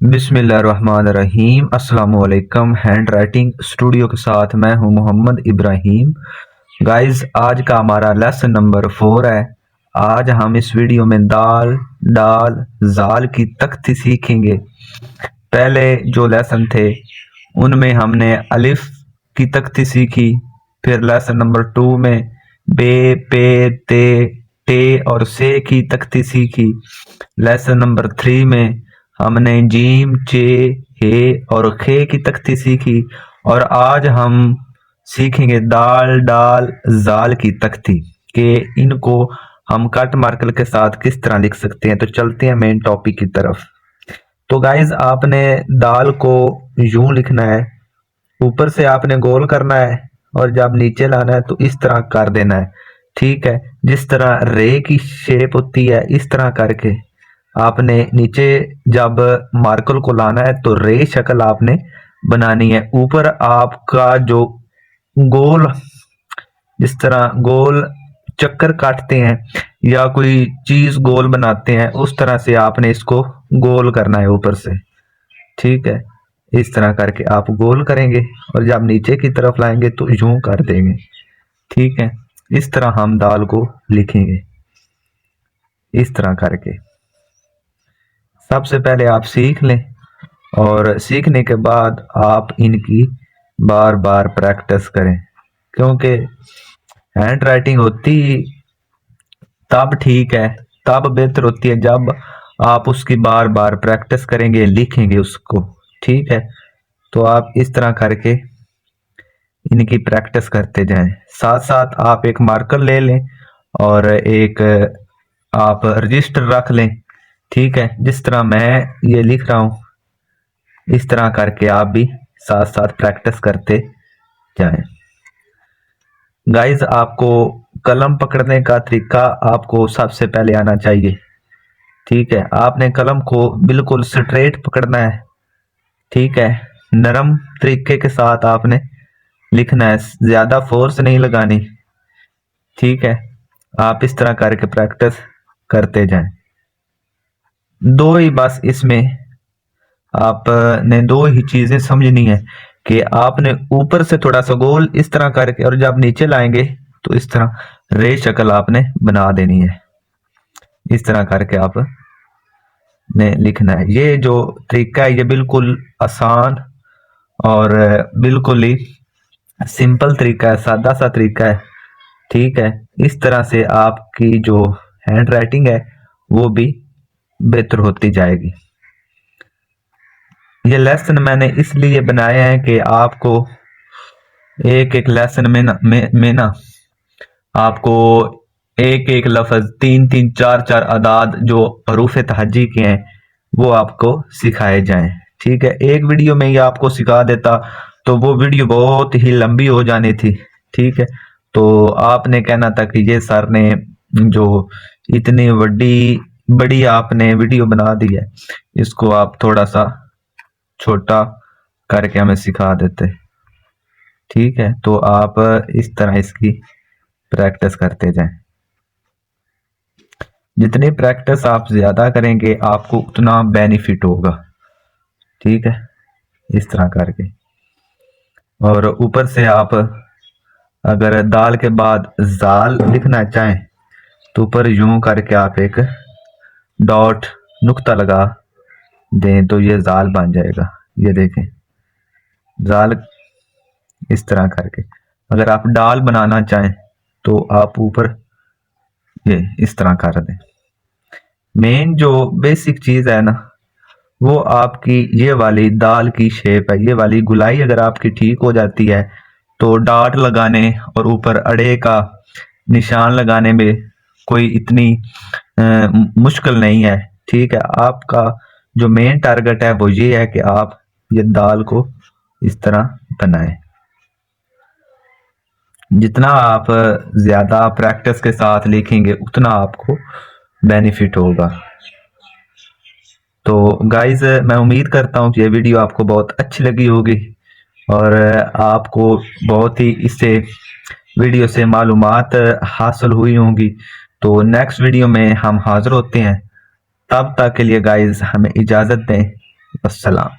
बिस्मिल्लाहिर्रहमानिर्रहीम। अस्सलाम वालेकुम। हैंड राइटिंग स्टूडियो के साथ मैं हूं मोहम्मद इब्राहिम। गाइस, आज का हमारा लेसन नंबर 4 है। आज हम इस वीडियो में दाल डाल जाल की तख्ती सीखेंगे। पहले जो लेसन थे उनमें हमने अलिफ की तख्ती सीखी। फिर लेसन नंबर 2 में बे पे ते टे और से की तख्ती सीखी। लेसन नंबर 3 में हमने जीम चे हे और खे की तख्ती सीखी। और आज हम सीखेंगे दाल डाल जाल की तख्ती के इनको हम कट मार्कर के साथ किस तरह लिख सकते हैं। तो चलते हैं मेन टॉपिक की तरफ। तो गाइज, आपने दाल को यूं लिखना है, ऊपर से आपने गोल करना है और जब नीचे लाना है तो इस तरह कर देना है। ठीक है, जिस तरह रे की शेप होती है इस तरह करके आपने नीचे जब मार्कर को लाना है तो रे शक्ल आपने बनानी है। ऊपर आपका जो गोल, जिस तरह गोल चक्कर काटते हैं या कोई चीज गोल बनाते हैं उस तरह से आपने इसको गोल करना है ऊपर से। ठीक है, इस तरह करके आप गोल करेंगे और जब नीचे की तरफ लाएंगे तो यूं कर देंगे। ठीक है, इस तरह हम दाल को लिखेंगे, इस तरह करके। सबसे पहले आप सीख लें और सीखने के बाद आप इनकी बार बार प्रैक्टिस करें, क्योंकि हैंड राइटिंग होती तब ठीक है, तब बेहतर होती है जब आप उसकी बार बार प्रैक्टिस करेंगे, लिखेंगे उसको। ठीक है, तो आप इस तरह करके इनकी प्रैक्टिस करते जाएं। साथ साथ आप एक मार्कर ले लें और एक आप रजिस्टर रख लें। ठीक है, जिस तरह मैं ये लिख रहा हूं इस तरह करके आप भी साथ साथ प्रैक्टिस करते जाएं। गाइस, आपको कलम पकड़ने का तरीका आपको सबसे पहले आना चाहिए। ठीक है, आपने कलम को बिल्कुल स्ट्रेट पकड़ना है। ठीक है, नरम तरीके के साथ आपने लिखना है, ज्यादा फोर्स नहीं लगानी। ठीक है, आप इस तरह करके प्रैक्टिस करते जाएं। दो ही बस इसमें आपने दो ही चीजें समझनी है कि आपने ऊपर से थोड़ा सा गोल इस तरह करके और जब नीचे लाएंगे तो इस तरह रे शक्ल आपने बना देनी है। इस तरह करके आप ने लिखना है। ये जो तरीका है ये बिल्कुल आसान और बिल्कुल ही सिंपल तरीका है, सादा सा तरीका है। ठीक है, इस तरह से आपकी जो हैंड राइटिंग है वो भी बेहतर होती जाएगी। ये लेसन मैंने इसलिए बनाया है कि आपको एक एक लेसन में ना आपको एक एक लफ्ज, तीन तीन चार चार अदाद जो हरूफ तहज्जी के हैं वो आपको सिखाए जाएं। ठीक है, एक वीडियो में ही आपको सिखा देता तो वो वीडियो बहुत ही लंबी हो जानी थी। ठीक है, तो आपने कहना था कि ये सर ने जो इतनी बड़ी आपने वीडियो बना दी है, इसको आप थोड़ा सा छोटा करके हमें सिखा देते। ठीक है, तो आप इस तरह इसकी प्रैक्टिस करते जाएं। जितनी प्रैक्टिस आप ज्यादा करेंगे आपको उतना बेनिफिट होगा। ठीक है, इस तरह करके। और ऊपर से आप अगर दाल के बाद जाल लिखना चाहें तो ऊपर यूं करके आप एक डॉट नुक्ता लगा दें तो ये जाल बन जाएगा। ये देखें, जाल इस तरह करके। अगर आप डाल बनाना चाहें तो आप ऊपर ये इस तरह कर दें। मेन जो बेसिक चीज है ना वो आपकी ये वाली दाल की शेप है। ये वाली गुलाई अगर आपकी ठीक हो जाती है तो डाट लगाने और ऊपर अड़े का निशान लगाने में कोई इतनी मुश्किल नहीं है। ठीक है, आपका जो मेन टारगेट है वो ये है कि आप ये दाल को इस तरह बनाएं। जितना आप ज्यादा प्रैक्टिस के साथ लिखेंगे उतना आपको बेनिफिट होगा। तो गाइज, मैं उम्मीद करता हूँ कि ये वीडियो आपको बहुत अच्छी लगी होगी और आपको बहुत ही इससे वीडियो से मालूमात हासिल हुई होंगी। तो नेक्स्ट वीडियो में हम हाजिर होते हैं। तब तक के लिए गाइज हमें इजाज़त दें। अस्सलाम।